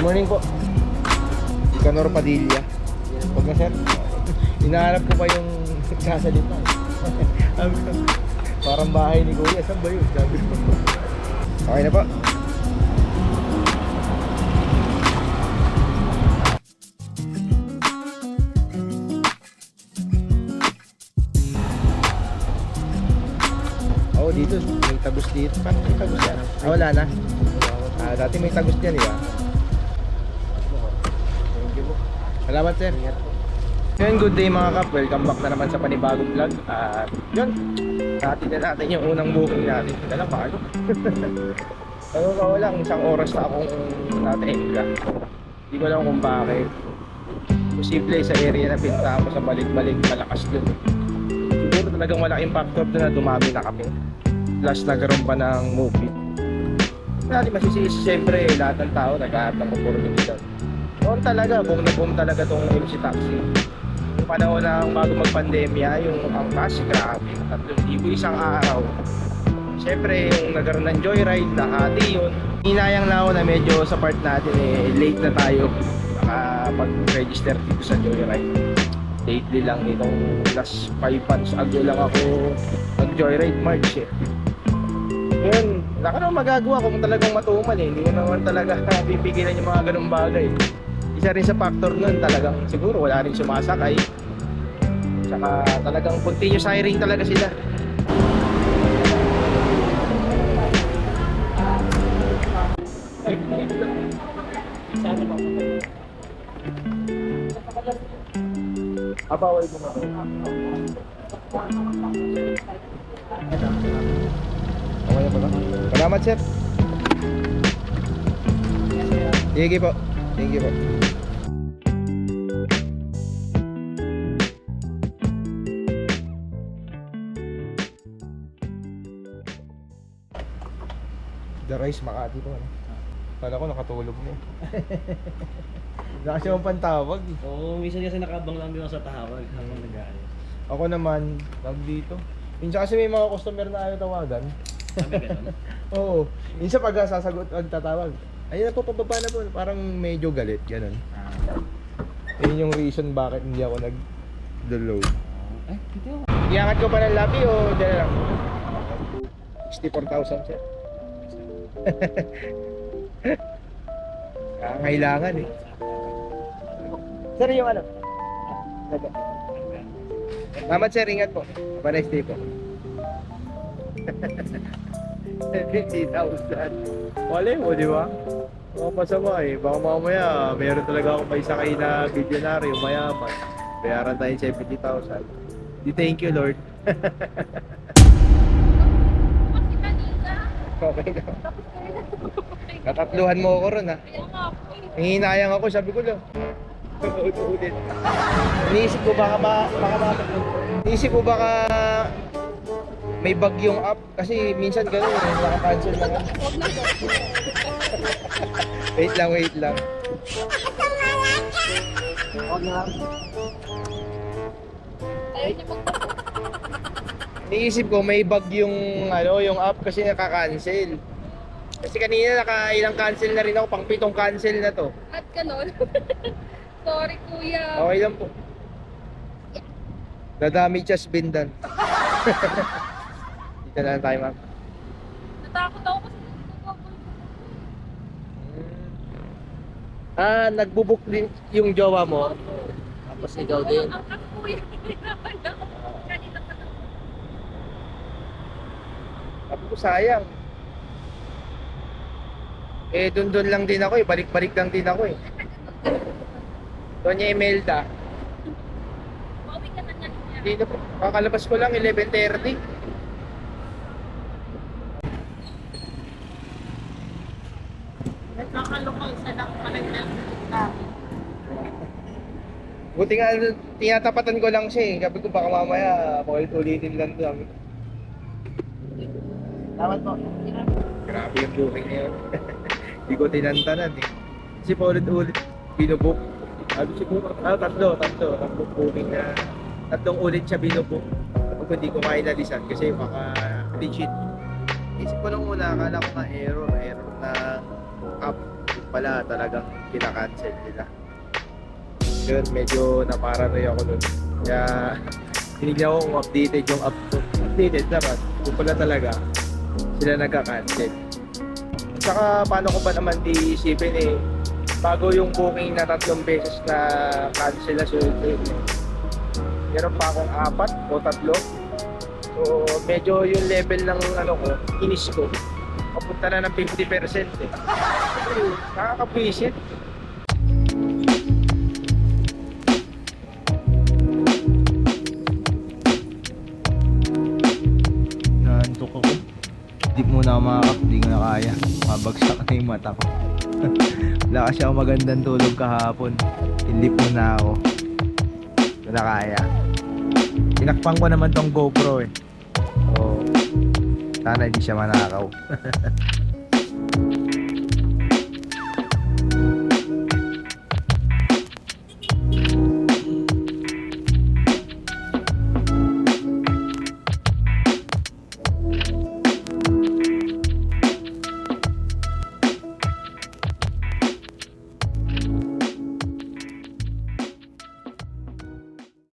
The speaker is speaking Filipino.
Good morning po. Ikanor Padilla. Huwag na sir. Hinahanap ko pa yung nagsasalita. Sabi ko, parang bahay ni Kuya. Saan ba yun? Sabi ko. Okay na po. Oo, dito. May tagos dito. Paano may tagos yan? Wala na. Dati may tagos dyan, di ba? Thank you po. Salamat, sir. Yun, good day mga kap. Welcome back na naman sa panibagong vlog. At yun, natin na natin yung unang booking natin. Ito lang, paano? Ano lang, isang oras na akong natenga. Hindi ko alam kung bakit. Posible sa area na pinta ako sa balik-balik, malakas dun. Siguro talagang malaking factor doon na dumami na kami. Plus nagkaroon pa ng movie. Hindi masisisi, siyempre lahat ng tao naghahanap ng oportunidad. Noon talaga, boom na boom talaga itong MC Taxi. Yung panahon ng bago mag-pandemya, yung angkas, grabe, 3,000 isang araw. Siyempre yung nagkaroon ng joyride, nahati yun. Hinayang na ako na medyo sa part natin late na tayo makapag-register dito sa joyride. Lately lang itong last 5 months ago lang ako nag-joyride March Yun, wala ka naman magagawa kung talagang matumal Hindi mo naman talaga pipigilan yung mga ganung bagay. Isa rin sa factor nun talagang siguro wala rin sumasakay. Tsaka talagang continuous hiring talaga sila. Abaway mo na ito. Okay po na. Salamat sir. Sige po. Thank you po. The Rice Makati po. Kala ko nakatulog mo. Wala kasi akong pantawag Oo, minsan kasi nakabang lang din ako sa tawag habang nag-aayos. Ako naman, tawag dito. Minsan kasi may mga customer na ayaw tawagan. Sabi gano'n? Oo. Minsan pag sasagot, magtatawag. Ayun na po, pababa na po. Parang medyo galit, ganun. Yun yung reason bakit hindi ako nag-download. Ay, dito ako. Iangat ko pa ng labi o dyan na lang? 64,000 sir. Kailangan Sir, yung ano? Salamat sir, ingat po. Have a nice day po. 50,000. Wala mo, di ba? Masama baka mamaya meron talaga akong may sakay na bilyonaryo, mayaman. Bayaran tayo 70,000. Di thank you Lord. Okay na. Katatluhan mo ako ron ha. Nanginayang ako, sabi ko lang. Ulit. Iniisip ko iniisip ko baka may bagyong app kasi minsan gano'n naka-cancel lang. Wait lang. Iniisip ko may bagyong yung app kasi naka-cancel. Kasi kanina ilang cancel na rin ako, pang 7 cancel na to. At ganon. Sorry kuya. Okay lang po. Dadami just been done. Dito na lang tayo ma'am. Natakot ako kasi Nagbubuk din yung jowa mo. Tapos ikaw din. ang kuya. Kanina pa na. Sabi ko sayang. Dun lang din ako balik-balik lang din ako Doña Imelda. Pauwi ka na niya. Dito po. Kakalabas ko lang 11:30. Nagkakaloko isa lang palagyan. Buti nga tinatapatan ko lang siya Sabi ko baka mamaya ulit-ulitin lang to. Salamat po. Grabe yung booking niya Hindi ko tinantanan Kasi paulit-ulit binubook. Sabi siguro, tatlo booking na. Tatlong ulit siya binubook. Kung hindi ko mainalisan kasi baka legit. Isip ko nung una, akala ko na error na app. pala talagang kinakancel nila. Yun, medyo naparanoy ako dun. Kaya tinignan ko kung updated yung app ko. Updated naman. Kung pala talaga sila nagka-cancel. At saka paano ko ba naman di-isipin eh, bago yung booking na 3 beses na cancel na sulit. Meron pa akong 4 o 3. So medyo yung level ng ano ko, inis ko. Papunta na ng 50% eh. Nakakapwisit. Naantok ako. Di muna ako makakap, di ko na kaya. Mabagsak na yung mata ko. Wala kasi ako magandang tulog kahapon. Hindi muna ako. Wala kaya. Tinakpan ko naman tong GoPro eh. So, sana hindi siya manakaw.